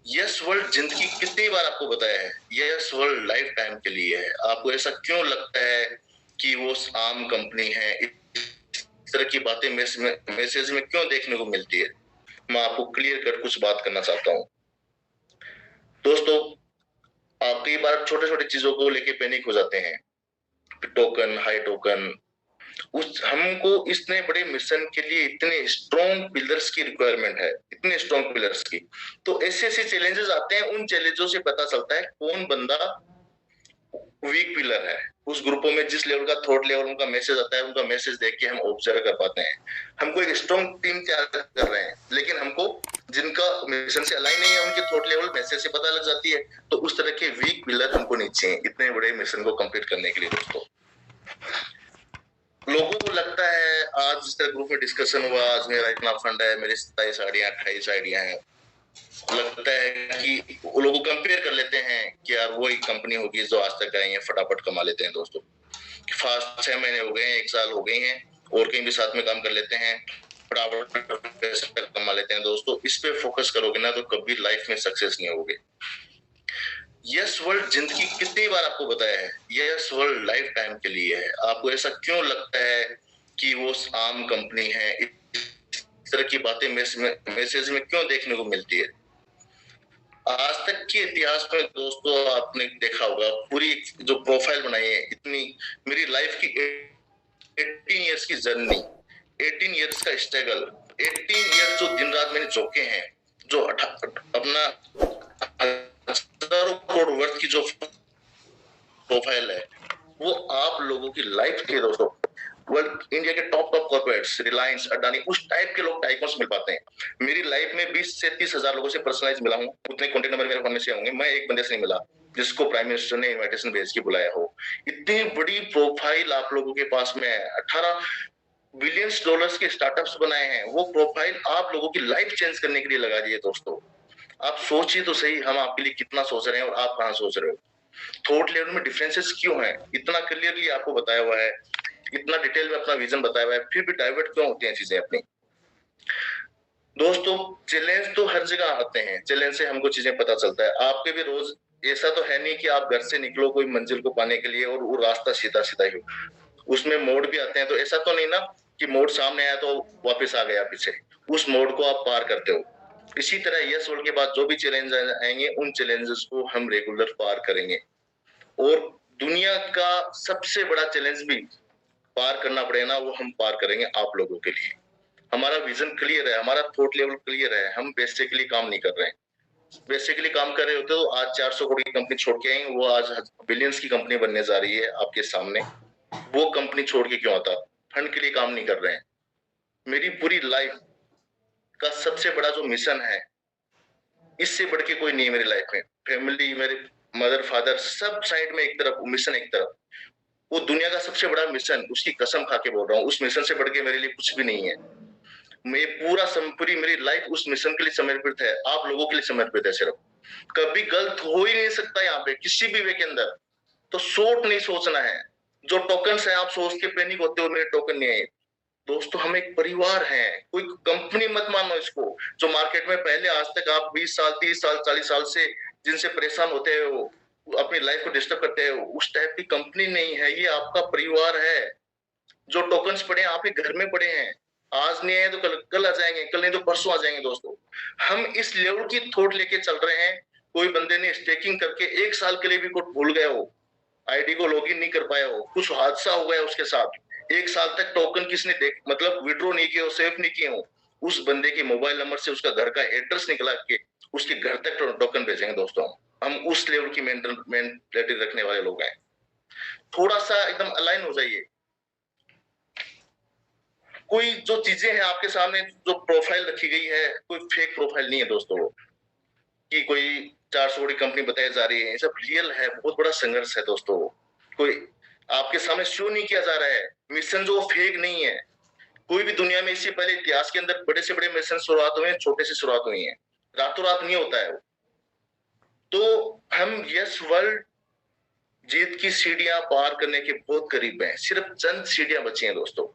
Yes world जिंदगी कितनी बार आपको बताया है, यस वर्ल्ड लाइफ टाइम के लिए है। आपको ऐसा क्यों लगता है कि वो आम कंपनी है? इस तरह की बातें मैसेज में क्यों देखने को मिलती है? मैं आपको क्लियर कट कुछ बात करना चाहता हूँ दोस्तों। आप कई बार छोटे छोटे चीजों को लेके पैनिक हो जाते हैं। टोकन, हाई टोकन, उस हमको इतने बड़े मिशन के लिए इतने स्ट्रॉन्ग पिलर्स की रिक्वायरमेंट है, इतने स्ट्रॉन्ग पिलर्स की। तो ऐसे ऐसे चैलेंजेस आते हैं, उन चैलेंजों से पता चलता है कौन बंदा वीक पिलर है। उस ग्रुपों में जिस लेवल का थॉट लेवल उनका मैसेज आता है, उनका मैसेज देख के हम ऑब्जर्व कर पाते हैं। हमको एक स्ट्रॉन्ग टीम तैयार कर रहे हैं, लेकिन हमको जिनका मिशन से अलाइन नहीं है उनके थॉट लेवल मैसेज से पता लग जाती है। तो उस तरह के वीक पिलर हमको नहीं चाहिए इतने बड़े मिशन को कंप्लीट करने के लिए दोस्तों। लोगों को लगता है आज जिस तरह ग्रुप में डिस्कशन हुआ, आज मेरा इतना फंड है, मेरी 27 आइडिया 28 आइडिया है, लगता है कि वो लोग कंपेयर कर लेते हैं कि यार वही कंपनी होगी जो आज तक आई है, फटाफट कमा लेते हैं दोस्तों। फास्ट 6 महीने हो गए हैं, 1 साल हो गए हैं, और कहीं भी साथ में काम कर लेते हैं, फटाफट पैसा कमा लेते हैं दोस्तों। इस पे फोकस करोगे ना तो कभी लाइफ में सक्सेस नहीं होगे। यस वर्ल्ड जिंदगी कितनी बार आपको बताया है, यस वर्ल्ड लाइफ टाइम के लिए है। आपको ऐसा क्यों लगता है कि वो आम कंपनी है? इस तरह की बातें मैसेज में क्यों देखने को मिलती है? आज तक के इतिहास में दोस्तों आपने देखा होगा, पूरी जो प्रोफाइल बनाई है, इतनी मेरी लाइफ की 18 इयर्स की जर्नी, 18 इयर्स का स्ट्रगल, 18 इयर्स जो दिन रात मैंने झोंके हैं, जो अपना हजारों करोड़ वर्थ की जो प्रोफाइल है, वो आप लोगों की लाइफ के दोस्तों। वर्ल्ड इंडिया के top top corporates, Reliance, Adani, उस टाइप के लोग टाइकॉन्स मिल पाते हैं। मेरी लाइफ में 20 से 30 हजार लोगों से पर्सनलाइज मिला हूँ, उतने कॉन्टेक्ट नंबर मेरे फोन में से होंगे, मैं एक बंदे से नहीं मिला जिसको प्राइम मिनिस्टर ने इनविटेशन भेज के बुलाया हो। इतनी बड़ी प्रोफाइल आप लोगों के पास में है। 18 बिलियंस डॉलर्स के स्टार्टअप्स बनाए हैं, वो प्रोफाइल आप लोगों की लाइफ चेंज करने के लिए लगा दी है दोस्तों। आप सोचिए तो सही, हम आपके लिए कितना सोच रहे हैं और आप कहां सोच रहे हो। थॉट लेवल में डिफरेंसेस क्यों है? इतना क्लियरली आपको बताया हुआ है, इतना डिटेल में अपना विजन बताया हुआ है, फिर भी डाइवर्ट क्यों होती हैं चीजें अपनी? दोस्तों चैलेंज तो हर जगह आते हैं, चैलेंज से हमको चीजें पता चलता है। आपके भी रोज ऐसा तो है नहीं कि आप घर से निकलो कोई मंजिल को पाने के लिए और वो रास्ता सीधा सीधा ही हो, उसमें मोड़ भी आते हैं। तो ऐसा तो नहीं ना कि मोड़ सामने आया तो वापस आ गया पीछे, उस मोड़ को आप पार करते हो। इसी तरह यस वर्ल्ड के बाद जो भी चैलेंज आएंगे, उन चैलेंजेस को हम रेगुलर पार करेंगे। और दुनिया का सबसे बड़ा चैलेंज भी पार करना पड़ेगा ना, वो हम पार करेंगे आप लोगों के लिए। हमारा विजन क्लियर है, हमारा थॉट लेवल क्लियर है, हम बेसिकली काम नहीं कर रहे हैं। बेसिकली काम कर रहे होते तो आज 400 करोड़ की कंपनी छोड़ के आएंगे, वो आज बिलियंस की कंपनी बनने जा रही है आपके सामने। वो कंपनी छोड़ के क्यों आता? फंड के लिए काम नहीं कर रहे हैं। मेरी पूरी लाइफ का सबसे बड़ा जो मिशन है, इससे बढ़ के कोई नहीं है मेरी लाइफ में। फैमिली, मेरे मदर फादर सब साइड में एक तरफ, मिशन एक तरफ। वो दुनिया का सबसे बड़ा मिशन, उसकी कसम खा के बोल रहा हूँ, उस मिशन से बढ़ के मेरे लिए कुछ भी नहीं है। मैं पूरा पूरी मेरी लाइफ उस मिशन के लिए समर्पित है, आप लोगों के लिए समर्पित है सिर्फ। कभी गलत हो ही नहीं सकता यहाँ पे किसी भी वे के अंदर। तो शॉर्ट नहीं सोचना है। जो टोकन है आप सोच के पैनिक होते हो मेरे टोकन नहीं है। दोस्तों हम एक परिवार हैं, कोई कंपनी मत मानो इसको। जो मार्केट में पहले आज तक आप 20 साल 30 साल 40 साल से जिनसे परेशान होते हो, अपनी लाइफ को डिस्टर्ब करते हो, उस टाइप की कंपनी नहीं है, ये आपका परिवार है। जो टोकन्स पड़े हैं आपके घर में पड़े हैं, आज नहीं आए तो कल आ जाएंगे, कल नहीं तो परसों आ जाएंगे दोस्तों। हम इस लेवल की थॉट लेके चल रहे हैं। कोई बंदे ने स्टेकिंग करके 1 साल के लिए भी कोड भूल गया हो, आईडी को लॉगिन नहीं कर पाया हो, कुछ हादसा हो गया उसके साथ, 1 साल तक टोकन किसने देख मतलब विड्रॉ नहीं किया हो, सेव नहीं किए हो, उस बंदे के मोबाइल नंबर से उसका घर का एड्रेस निकला के उसके घर तक टोकन भेजेंगे दोस्तों। हम उस लेवल की मेंटलिटी रखने वाले लोग हैं। थोड़ा सा एकदम अलाइन हो जाइए। कोई जो चीजें हैं आपके सामने, जो प्रोफाइल रखी गई है, कोई फेक प्रोफाइल नहीं है दोस्तों कि कोई 400 करोड़ कंपनी बताई जा रही है। ये सब रियल है, बहुत बड़ा संघर्ष है दोस्तों। कोई आपके सामने शो नहीं किया जा रहा है मिशन, जो फेक नहीं है। कोई भी दुनिया में इससे पहले इतिहास के अंदर बड़े से बड़े मिशन शुरुआत हुए हैं, छोटे से शुरुआत हुई है, रातों रात नहीं होता है वो। तो हम यस वर्ल्ड जीत की सीढ़ियां पार करने के बहुत करीब हैं, सिर्फ चंद सीढ़ियां बची हैं दोस्तों।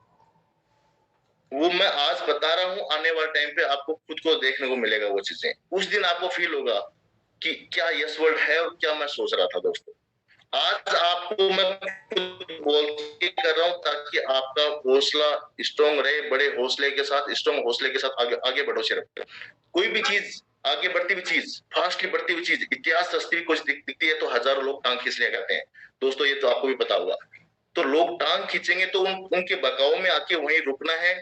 वो मैं आज बता रहा हूं, आने वाले टाइम पे आपको खुद को देखने को मिलेगा वो चीजें। उस दिन आपको फील होगा कि क्या यस वर्ल्ड है और क्या मैं सोच रहा था दोस्तों। आज आपको मैं बोल के कर रहा हूं ताकि आपका हौसला स्ट्रांग रहे, बड़े हौसले के साथ, स्ट्रांग हौसले के साथ आगे आगे बढ़ो। सिर्फ कोई भी चीज, आगे बढ़ती हुई चीज, फास्टली बढ़ती हुई चीज, इतिहास रचती हुई कुछ दिखती है तो हजारों लोग टांग खींच लिया करते हैं दोस्तों, ये तो आपको भी पता होगा। तो लोग टांग खींचेंगे तो उनके बकाव में आके वहीं रुकना है,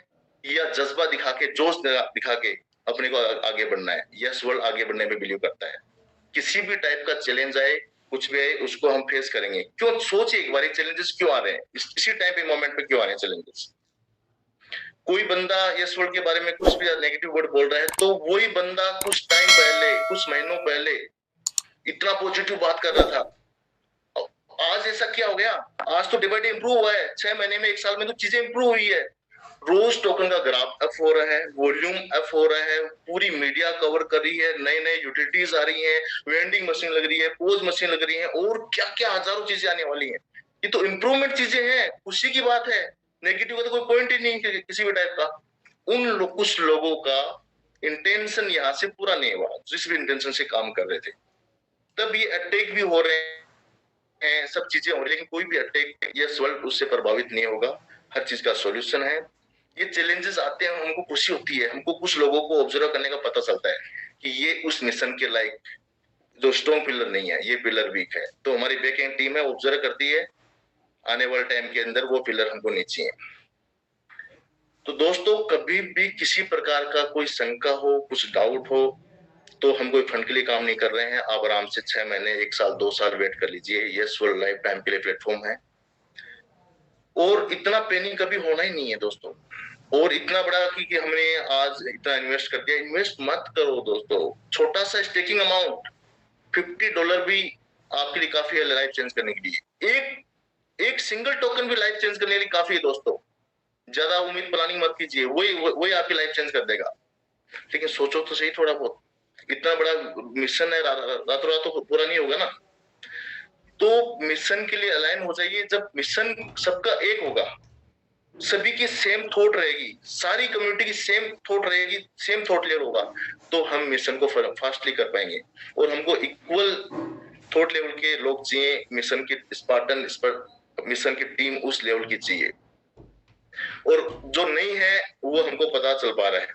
या जज्बा दिखा के, जोश दिखा के अपने को आगे बढ़ना है। यस वर्ल्ड आगे बढ़ने में बिलीव करता है। किसी भी टाइप का चैलेंज आए, कुछ भी आए, उसको हम फेस करेंगे। क्यों, सोचिए एक बार, चैलेंजेस क्यों आ रहे हैं, इसी टाइम पे मोमेंट पे क्यों आ रहे हैं चैलेंजेस। कोई बंदा यस वर्ल्ड के बारे में कुछ भी नेगेटिव वर्ड बोल रहा है, तो वही बंदा कुछ टाइम पहले, कुछ महीनों पहले इतना पॉजिटिव बात कर रहा था। आज ऐसा क्या हो गया? आज तो डे बाय डे इंप्रूव हुआ है, 6 महीने में, 1 साल में तो चीजें इंप्रूव हुई है। रोज टोकन का ग्राफ अप हो रहा है, वॉल्यूम अप हो रहा है, पूरी मीडिया कवर कर रही है, नए नए यूटिलिटीज आ रही हैं, वेंडिंग मशीन लग रही है, पोज मशीन लग रही है, और क्या क्या हजारों चीजें आने वाली हैं। ये तो इंप्रूवमेंट चीजें हैं, खुशी की बात है। नेगेटिव का तो कोई पॉइंट ही नहीं किसी भी टाइप का। कुछ लोगों का इंटेंशन यहाँ से पूरा नहीं हुआ, जिस भी इंटेंशन से काम कर रहे थे, तब ये अटैक भी हो रहे हैं, सब चीजें हो रही, लेकिन कोई भी अटैक यस वर्ल्ड उससे प्रभावित नहीं होगा। हर चीज का सॉल्यूशन है। ये चैलेंजेस आते हैं, हमको खुशी होती है, हमको कुछ लोगों को ऑब्जर्व करने का पता चलता है कि ये उस मिशन के लायक जो स्ट्रॉन्ग पिलर नहीं है, ये पिलर वीक है, तो हमारी बैक एंड टीम है, ऑब्जर्व करती है, आने वाले टाइम के अंदर वो पिलर हमको नहीं चाहिए। तो दोस्तों, कभी भी किसी प्रकार का कोई शंका हो, कुछ डाउट हो, तो हम कोई फंड के लिए काम नहीं कर रहे हैं। आप आराम से 6 महीने, 1 साल, 2 साल वेट कर लीजिए। यस वर्ल्ड लाइफ टाइम के लिए प्लेटफॉर्म है, और इतना पैनिक कभी होना ही नहीं है दोस्तों। और इतना बड़ा कि हमने आज इतना इन्वेस्ट कर दिया, इन्वेस्ट मत करो दोस्तों। छोटा सा स्टेकिंग अमाउंट $50 भी आपके लिए काफी है लाइफ चेंज करने के लिए। एक एक सिंगल टोकन भी लाइफ चेंज करने के लिए काफी है दोस्तों। ज्यादा उम्मीद प्लानिंग मत कीजिए, वही वही आपकी लाइफ चेंज कर देगा। लेकिन सोचो तो सही थोड़ा बहुत, इतना बड़ा मिशन है, रातों रात तो पूरा नहीं होगा ना। तो मिशन के लिए अलाइन हो जाइए। जब मिशन सबका एक होगा, सभी की सेम थॉट रहेगी, सारी कम्युनिटी की सेम थॉट रहेगी, सेम थॉट लेवल होगा, तो हम मिशन को फास्टली कर पाएंगे। और हमको इक्वल थॉट लेवल के लोग चाहिए, मिशन की स्पार्टन मिशन की टीम उस लेवल की चाहिए। और जो नहीं है वो हमको पता चल पा रहा है।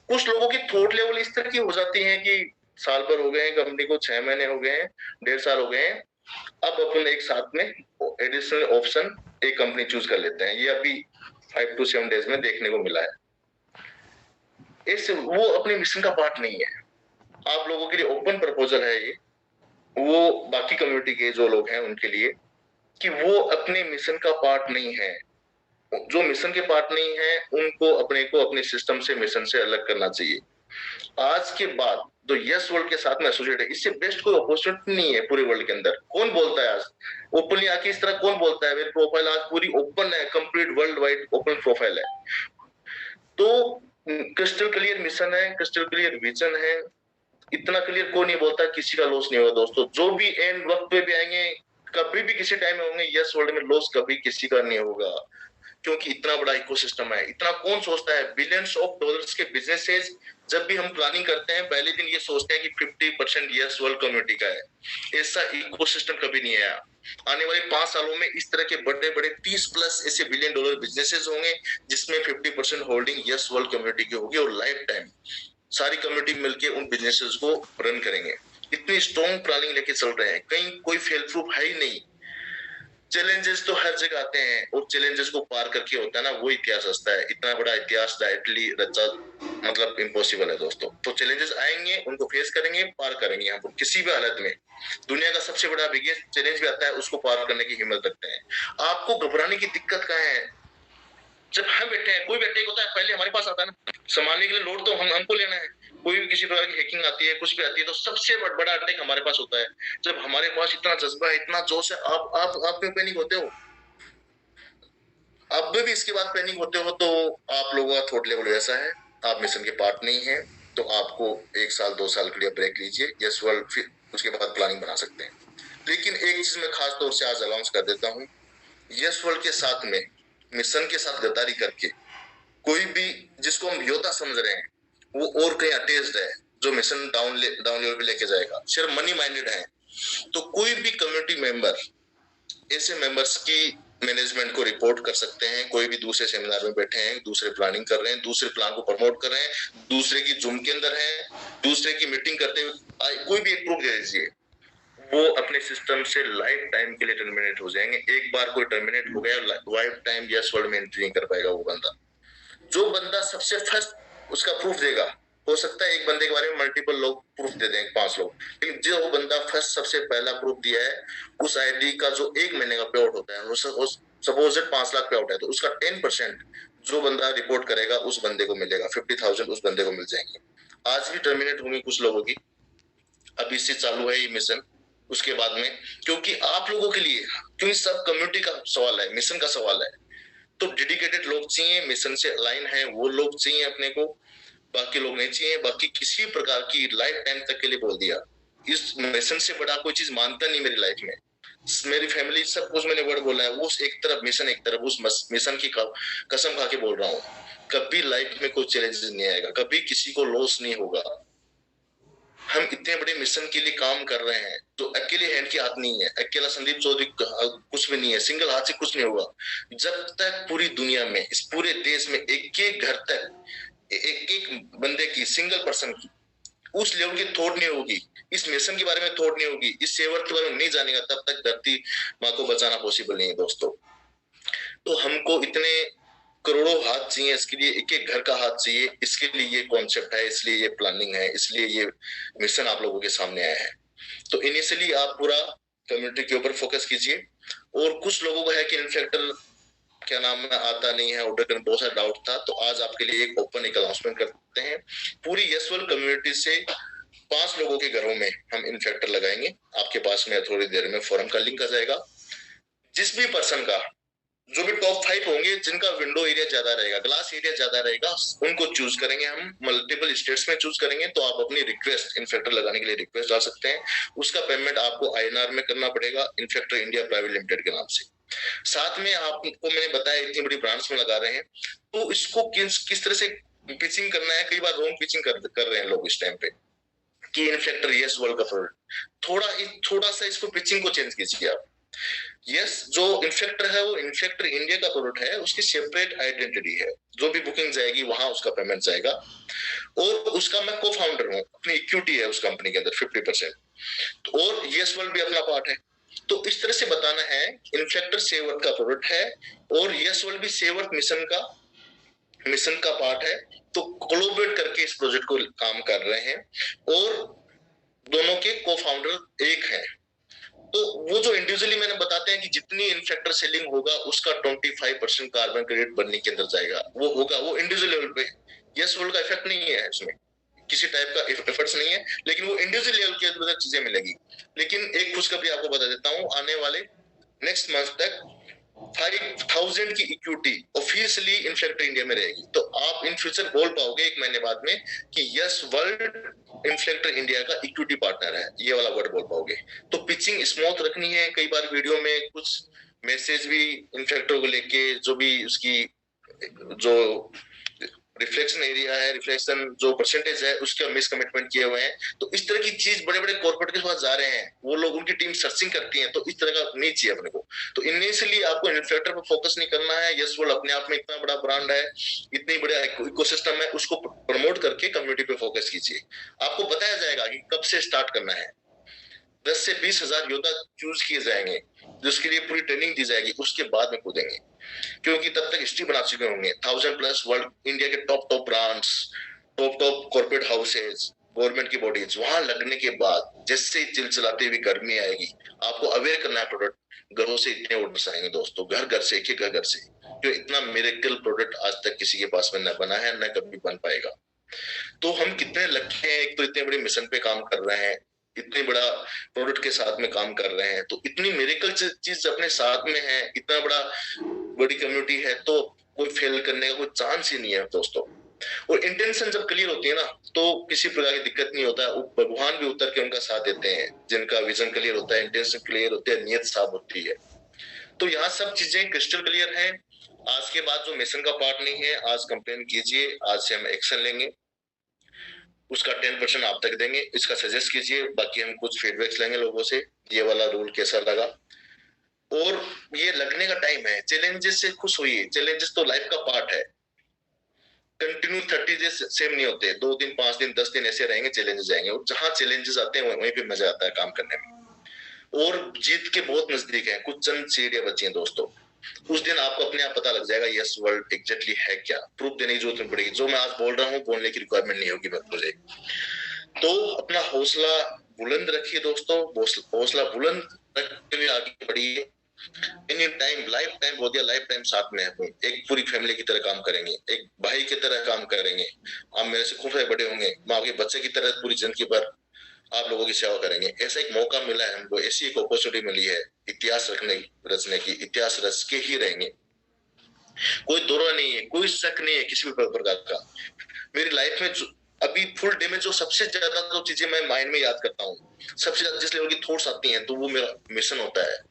कुछ लोगों की थॉट लेवल इस तरह की हो जाती है कि साल भर हो गए कंपनी को, 6 महीने हो गए, 1.5 साल हो गए, अब अपन एक साथ में एडिशनल ऑप्शन एक कंपनी चूज कर लेते हैं। ये अभी 5 to 7 डेज में देखने को मिला है। वो अपने मिशन का पार्ट नहीं है। आप लोगों के लिए ओपन प्रपोजल है ये, वो बाकी कम्युनिटी के जो लोग हैं उनके लिए, कि वो अपने मिशन का पार्ट नहीं है। जो मिशन के पार्ट नहीं है उनको अपने को अपने सिस्टम से, मिशन से अलग करना चाहिए। आज के बाद जो यस वर्ल्ड के साथ में एसोसिएट है, इससे बेस्ट कोई अपॉर्चुनिटी नहीं है पूरे वर्ल्ड के अंदर। कौन बोलता है आज ओपनली आके इस तरह, कौन बोलता है? मेरी प्रोफाइल आज पूरी ओपन है, complete world wide open profile है। तो क्रिस्टल क्लियर मिशन है, क्रिस्टल क्लियर विजन है, इतना क्लियर कोई नहीं बोलता, किसी का लॉस नहीं होगा दोस्तों। जो भी एंड वक्त पे भी आएंगे, कभी भी किसी टाइम में होंगे, यस वर्ल्ड में लॉस कभी किसी का नहीं होगा, क्योंकि इतना बड़ा इकोसिस्टम है। इतना कौन सोचता है? बिलियंस ऑफ डॉलर्स के बिजनेसेस जब भी हम प्लानिंग करते हैं, पहले दिन ये सोचते हैं कि 50% यस वर्ल्ड कम्युनिटी का है। ऐसा इकोसिस्टम कभी नहीं आया। आने वाले 5 सालों में इस तरह के बड़े बड़े 30 प्लस ऐसे $1 बिलियन बिजनेसेस होंगे, जिसमें 50% होल्डिंग यस वर्ल्ड कम्युनिटी की होगी, और लाइफ टाइम सारी कम्युनिटी मिलकर उन बिजनेसेस को रन करेंगे। इतनी स्ट्रॉन्ग प्लानिंग लेके चल रहे हैं, कहीं कोई फेल प्रूफ है ही नहीं। चैलेंजेस तो हर जगह आते हैं, और चैलेंजेस को पार करके होता है ना वो इतिहास हंसता है। इतना बड़ा इतिहास डायरेक्टली रचा मतलब इम्पॉसिबल है दोस्तों। तो चैलेंजेस आएंगे, उनको फेस करेंगे, पार करेंगे। हम किसी भी हालत में, दुनिया का सबसे बड़ा बिगेस्ट चैलेंज भी आता है, उसको पार करने की हिम्मत रखते हैं। आपको घबराने की दिक्कत कहाँ है? जब हम बैठे हैं, कोई भी अटैक होता है पहले हमारे पास आता है ना, संभालने के लिए लोड तो हमको लेना है। कोई भी किसी प्रकार की हैकिंग आती है, कुछ भी आती है, तो सबसे बड़ा अटैक हमारे पास होता है। जब हमारे पास इतना जज्बा है, इतना जोश है, आप क्यों पैनिक होते हो? अब भी इसके बाद पैनिक होते हो तो आप लोगों का थॉट लेवल ऐसा है, आप मिशन के पार्ट नहीं है। तो आपको 1 साल 2 साल के लिए ब्रेक लीजिए, यस वर्ल्ड, फिर उसके बाद प्लानिंग बना सकते हैं। लेकिन एक चीज मैं खास तौर से आज अनाउंस कर देता हूँ, यस वर्ल्ड के साथ में, मिशन के साथ गद्दारी करके कोई भी जिसको हम योद्धा समझ रहे हैं, वो और कहीं अटैच्ड है, जो मिशन डाउन लेवल पे लेके जाएगा, सिर्फ मनी माइंडेड है। तो कोई भी कम्युनिटी मेंबर ऐसे मेंबर्स की मैनेजमेंट को रिपोर्ट कर सकते हैं। कोई भी दूसरे सेमिनार में बैठे हैं, दूसरे प्लानिंग कर रहे हैं, दूसरे प्लान को प्रमोट कर रहे हैं, दूसरे की जूम के अंदर है, दूसरे की मीटिंग करते हुए कोई भी एक प्रूफ दे दीजिए, वो अपने सिस्टम से लाइफ टाइम के लिए टर्मिनेट हो जाएंगे। एक बार कोई टर्मिनेट हो गया, लाइफ टाइम यस वर्ल्ड में एंट्री नहीं कर पाएगा वो बंदा। जो बंदा सबसे फर्स्ट उसका प्रूफ देगा, हो सकता है एक बंदे के बारे में मल्टीपल लोग प्रूफ दे दें, 5 लोग, लेकिन जो बंदा फर्स्ट सबसे पहला प्रूफ दिया है, उस आईडी का जो 1 महीने का पे आउट होता है, सपोज 5 लाख पे आउट है, तो उसका 10% जो बंदा रिपोर्ट करेगा उस बंदे को मिलेगा, 50,000 उस बंदे को मिल जाएंगे। आज भी टर्मिनेट होंगी कुछ लोगों की, अभी से चालू है ये मिशन, उसके बाद में, क्योंकि आप लोगों के लिए, क्योंकि सब कम्युनिटी का सवाल है, मिशन का सवाल है, तो डेडिकेटेड लोग चाहिए, मिशन से अलाइन है वो लोग चाहिए अपने को, बाकी लोग नहीं चाहिए। बाकी किसी प्रकार की लाइफ टाइम तक के लिए बोल दिया, इस मिशन से बड़ा कोई चीज मानता नहीं मेरी लाइफ में। मेरी फैमिली सब कुछ मैंने वर्ड बोला है, वो एक तरफ मिशन, एक तरफ उस मिशन की कसम खा के बोल रहा हूँ, कभी लाइफ में कोई चैलेंजेस नहीं आएगा, कभी किसी को लॉस नहीं होगा। हम इतने बड़े मिशन के लिए काम कर रहे हैं, तो अकेले हैंड की हाथ नहीं है, अकेला संदीप चौधरी कुछ भी नहीं है, सिंगल हाथ से कुछ नहीं होगा। जब तक पूरी दुनिया में, इस पूरे देश में एक एक घर तक एक एक बंदे की, सिंगल पर्सन की उस लेवल की थॉट नहीं होगी, इस मिशन के बारे में थॉट नहीं होगी, इस सेवर के बारे में नहीं जानेगा, तब तक धरती माँ को बचाना पॉसिबल नहीं है दोस्तों। तो हमको इतने करोड़ों हाथ चाहिए, इसके लिए एक एक घर का हाथ चाहिए, इसके लिए ये कॉन्सेप्ट है, इसलिए ये प्लानिंग है, इसलिए ये मिशन आप लोगों के सामने आया है। तो इनिशियली आप पूरा कम्युनिटी के ऊपर फोकस कीजिए। और कुछ लोगों को है कि इन्फेक्टर क्या नाम है आता नहीं है, ऑर्डर करने बहुत सारा डाउट था, तो आज आपके लिए एक ओपन एक अनाउंसमेंट करते हैं, पूरी यशवल कम्युनिटी से 5 लोगों के घरों में हम इन्फेक्टर लगाएंगे। आपके पास में थोड़ी देर में फोरम का लिंक आ जाएगा। जिस भी पर्सन का, जो भी टॉप 5 होंगे जिनका विंडो एरिया ज्यादा रहेगा, ग्लास एरिया ज्यादा रहेगा, उनको चूज करेंगे हम, मल्टीपल स्टेट्स में चूज करेंगे। तो आप अपनी रिक्वेस्ट इन्फेक्टर लगाने के लिए रिक्वेस्ट डाल सकते हैं, उसका पेमेंट आपको आईएनआर में करना पड़ेगा, इन्फेक्टर इंडिया प्राइवेट लिमिटेड के नाम से। साथ में आपको मैंने बताया इतनी बड़ी ब्रांड्स में लगा रहे हैं, तो इसको किस तरह से पिचिंग करना है। कई बार रॉन्ग पिचिंग कर रहे हैं लोग इस टाइम पे कि इन्फेक्टर यस वर्ल्ड का प्रोडक्ट, थोड़ा सा इसको पिचिंग को चेंज कीजिए आप। यस, जो इन्फेक्टर है वो इन्फेक्टर इंडिया का प्रोडक्ट है, उसकी सेपरेट आइडेंटिटी है, जो भी बुकिंग जाएगी वहां उसका पेमेंट जाएगा, और उसका मैं को फाउंडर हूँ, अपनी इक्विटी है उस कंपनी के अंदर 50%, और यस वर्ल्ड भी अपना पार्ट है। तो इस तरह से बताना है इन्फेक्टर सेवर्थ का प्रोडक्ट है, और यस वर्ल्ड भी सेवर्थ मिशन का पार्ट है। तो कोलैबोरेट करके इस प्रोजेक्ट को काम कर रहे हैं, और दोनों के को फाउंडर एक है। तो वो जो इंडिविजुअली मैंने बताते हैं कि जितनी इन्फेक्टर सेलिंग होगा उसका 25% कार्बन क्रेडिट बनने के अंदर जाएगा, वो होगा, वो इंडिविजुअल लेवल पे। यस वर्ल्ड का इफेक्ट नहीं है इसमें, किसी टाइप का एफर्ट्स नहीं है, लेकिन वो इंडिविजुअल लेवल के अंदर चीजें मिलेगी। लेकिन एक खुशखबरी आपको बता देता हूँ, आने वाले नेक्स्ट मंथ तक 5,000 की इक्विटी ऑफिशियली इन्फेक्टर इंडिया में रहेगी। तो आप इन फ्यूचर बोल पाओगे एक महीने बाद में कि यस वर्ल्ड इन्फेक्टर इंडिया का इक्विटी पार्टनर है, ये वाला वर्ड बोल पाओगे। तो पिचिंग स्मूथ रखनी है। कई बार वीडियो में कुछ मैसेज भी इन्फेक्टर को लेके, जो भी उसकी जो रिफ्लेक्शन एरिया है, रिफ्लेक्शन जो परसेंटेज है, उसका मिस कमिटमेंट किए हुए हैं। तो इस तरह की चीज बड़े बड़े कॉर्पोरेट के पास जा रहे हैं, वो लोग, उनकी टीम सर्चिंग करती है, तो इस तरह का नहीं चाहिए अपने को। तो इनिशियली आपको इन्फ्लेक्टर पर फोकस नहीं करना है। यस वर्ल्ड अपने आप में इतना बड़ा ब्रांड है, इतनी बड़ा इकोसिस्टम है, उसको प्रमोट करके कम्युनिटी पे फोकस कीजिए। आपको बताया जाएगा कि कब से स्टार्ट करना है। 10 से 20 हजार योद्धा चूज किए जाएंगे, जिसके लिए पूरी ट्रेनिंग दी जाएगी, उसके बाद में कूदेंगे, क्योंकि तब तक हिस्ट्री बना चुके होंगे। 1000+ वर्ल्ड इंडिया के top brands, top corporate houses, government की बॉडीज, वहां लगने के बाद जैसे ही चिलचिलाती हुई गर्मी आएगी, आपको अवेयर करना है प्रोडक्ट। घरों से इतने ऑर्डर्स आएंगे दोस्तों, घर से, एक घर से, जो इतना मिरेकल प्रोडक्ट आज तक किसी के पास में न बना है, न कभी बन पाएगा। तो हम कितने लगे हैं, एक तो इतने बड़े मिशन पे काम कर रहे हैं, इतने बड़ा प्रोडक्ट के साथ में काम कर रहे हैं, तो इतनी मिरेकल चीज अपने साथ में है, इतना बड़ी कम्युनिटी है, तो कोई फेल करने का कोई चांस ही नहीं है दोस्तों। और इंटेंशन जब क्लियर होती है ना, तो किसी प्रकार की दिक्कत नहीं होता है। भगवान भी उतर के उनका साथ देते हैं, जिनका विजन क्लियर होता है, इंटेंशन क्लियर होती है, नियत साफ होती है। तो यहाँ सब चीजें क्रिस्टल क्लियर है। आज के बाद जो मिशन का पार्ट नहीं है, आज कंप्लेन कीजिए, आज से हम एक्शन लेंगे। उसका 10% आप तक देंगे, इसका सजेस्ट कीजिए, बाकी हम कुछ फीडबैक्स लेंगे लोगों से, ये वाला रूल कैसा लगा। और ये लगने का टाइम है, चैलेंजेस से खुश होइए, चैलेंजेस तो लाइफ का पार्ट है। कंटिन्यू 30 डेज सेम नहीं होते, 2 दिन 5 दिन 10 दिन ऐसे रहेंगे, चैलेंजेस आएंगे, और जहां चैलेंजेस आते हैं वहीं पे मजा आता है काम करने में। और जीत के बहुत नजदीक है, कुछ चंद सीढ़ियां बची हैं दोस्तों। उस दिन आपको अपने आप पता लग जाएगा यस वर्ल्ड एग्जैक्टली है क्या। प्रूफ देने की जरूरत नहीं पड़ेगी, जो मैं आज बोल रहा हूँ बोलने की रिक्वायरमेंट नहीं होगी मुझे। तो अपना हौसला बुलंद रखिए दोस्तों, हौसला बुलंद रखते हुए आगे बढ़िए। एनी टाइम, लाइफ टाइम हो गया, लाइफ टाइम साथ में है, एक पूरी फैमिली की तरह काम करेंगे, एक भाई की तरह काम करेंगे। आप मेरे से खूब बड़े होंगे, मैं आपके बच्चे की तरह पूरी जिंदगी भर आप लोगों की सेवा करेंगे। ऐसा एक मौका मिला है हमको, ऐसी एक अपॉर्चुनिटी मिली है इतिहास रचने की, इतिहास रच के ही रहेंगे। कोई दौरा नहीं है, कोई शक नहीं है किसी भी प्रकार का। मेरी लाइफ में अभी फुल डे में जो सबसे ज्यादा जो चीजें मैं माइंड में याद करता हूँ, सबसे ज्यादा जिस लेवल की थॉट्स आती हैं, तो वो मेरा मिशन होता है।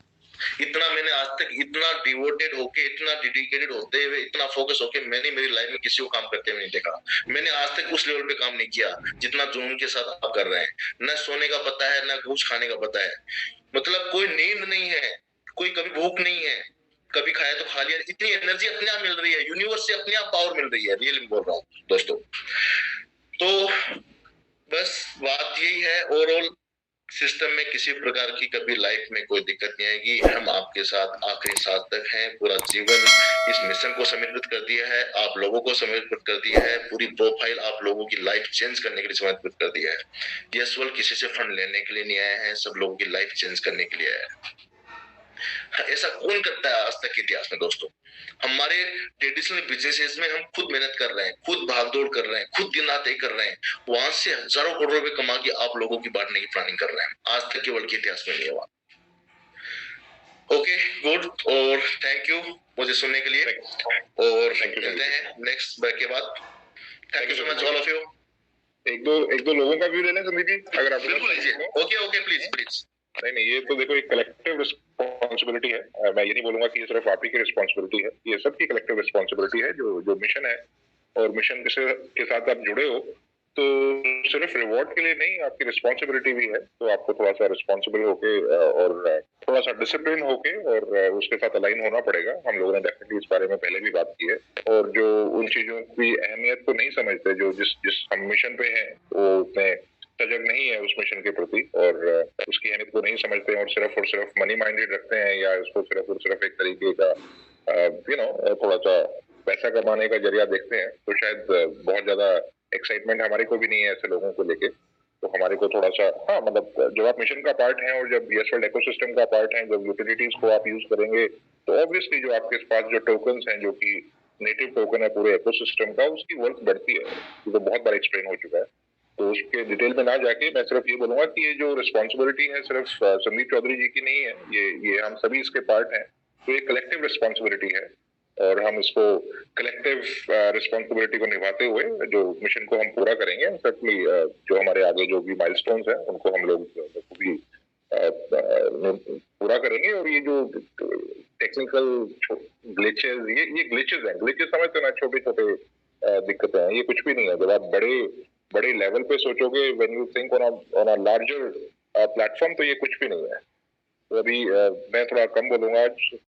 इतना मैंने आज तक इतना डिवोटेड होके, इतना डेडिकेटेड होते हुए, इतना फोकस होके मैंने मेरी लाइफ में किसी को काम करते हुए नहीं देखा। मैंने आज तक उस लेवल पे काम नहीं किया जितना जुनून के साथ आप कर रहे हैं। न सोने का पता है, न कुछ खाने का पता है, मतलब कोई नींद नहीं है, कोई कभी भूख नहीं है, कभी खाया तो खा लिया। इतनी एनर्जी अपने आप मिल रही है, यूनिवर्स से अपने आप पावर मिल रही है, रियली बोल रहा हूँ दोस्तों। तो बस बात यही है, ओवरऑल सिस्टम में किसी प्रकार की कभी लाइफ में कोई दिक्कत नहीं आएगी। हम आपके साथ आखिरी सांस तक हैं, पूरा जीवन इस मिशन को समर्पित कर दिया है, आप लोगों को समर्पित कर दिया है, पूरी प्रोफाइल आप लोगों की लाइफ चेंज करने के लिए समर्पित कर दिया है। यशवल किसी से फंड लेने के लिए नहीं आए हैं, सब लोगों की लाइफ चेंज करने के लिए आया है। ऐसा कौन करता है आज तक के इतिहास में दोस्तों? हमारे ट्रेडिशनल बिजनेसेस में हम खुद मेहनत कर रहे हैं, खुद भागदौड़ कर रहे हैं, खुद दिन रात एक कर रहे हैं, वहां से हजारों करोड़ रुपए कमा के आप लोगों की बांटने की प्लानिंग कर रहे हैं। आज तक केवल के इतिहास में नहीं हुआ। ओके, गुड, और थैंक यू मुझे सुनने के लिए, और मिलते हैं नेक्स्ट बैक के बाद। Thank you so much all of you. एक दो लोगों का व्यू ले लें संदीप जी, अगर आप बिल्कुल लीजिए। Okay okay, please please. नहीं, ये तो देखो एक कलेक्टिव रिस्पॉन्सिबिलिटी है। मैं ये नहीं बोलूंगा कि ये सिर्फ आप ही की रिस्पॉन्सिबिलिटी है, ये सबकी कलेक्टिव रिस्पॉन्सिबिलिटी है। जो मिशन है और मिशन के साथ आप जुड़े हो, तो सिर्फ रिवॉर्ड के लिए नहीं, आपकी रिस्पॉन्सिबिलिटी भी है। तो आपको थोड़ा सा रिस्पॉन्सिबल होके और थोड़ा सा डिसिप्लिन होके और उसके साथ अलाइन होना पड़ेगा। हम लोगों ने डेफिनेटली इस बारे में पहले भी बात की है। और जो उन चीजों की अहमियत को नहीं समझते, जो जिस हम मिशन पे हैं, वो उतने सजग नहीं है उस मिशन के प्रति, और उसकी अहमियत को नहीं समझते हैं, और सिर्फ मनी माइंडेड रखते हैं, या उसको सिर्फ और सिर्फ एक तरीके का थोड़ा सा पैसा कमाने का जरिया देखते हैं, तो शायद बहुत ज्यादा एक्साइटमेंट हमारे को भी नहीं है ऐसे लोगों को लेके। तो हमारे को थोड़ा सा, हाँ मतलब जब आप मिशन का पार्ट हैं और जब यस वर्ल्ड इकोसिस्टम का पार्ट हैं, जब यूटिलिटीज को आप यूज करेंगे, तो ऑब्वियसली जो आपके पास जो टोकन्स हैं, जो कि नेटिव टोकन है पूरे इकोसिस्टम का, उसकी वर्थ बढ़ती है। ये तो बहुत बार एक्सप्लेन हो चुका है, तो उसके डिटेल में ना जाके मैं सिर्फ ये बोलूंगा कि ये जो रिस्पॉन्सिबिलिटी है सिर्फ संदीप चौधरी जी की नहीं है, ये हम सभी इसके पार्ट हैं। तो ये कलेक्टिव रिस्पॉन्सिबिलिटी है, और हम इसको कलेक्टिव रिस्पॉन्सिबिलिटी को निभाते हुए जो मिशन को हम पूरा करेंगे। सर्टनली जो हमारे आगे जो भी माइलस्टोन्स हैं, उनको हम लोग भी पूरा करेंगे। और ये जो टेक्निकल ग्लिचेस, ये ग्लिचेस हैं, ग्लिचेस समझते ना, छोटे छोटे दिक्कतें हैं, ये कुछ भी नहीं है। जब आप बड़े लेवल पे सोचोगे, when you think on a larger platform, तो ये कुछ भी नहीं है। तो अभी मैं थोड़ा कम बोलूंगा आज।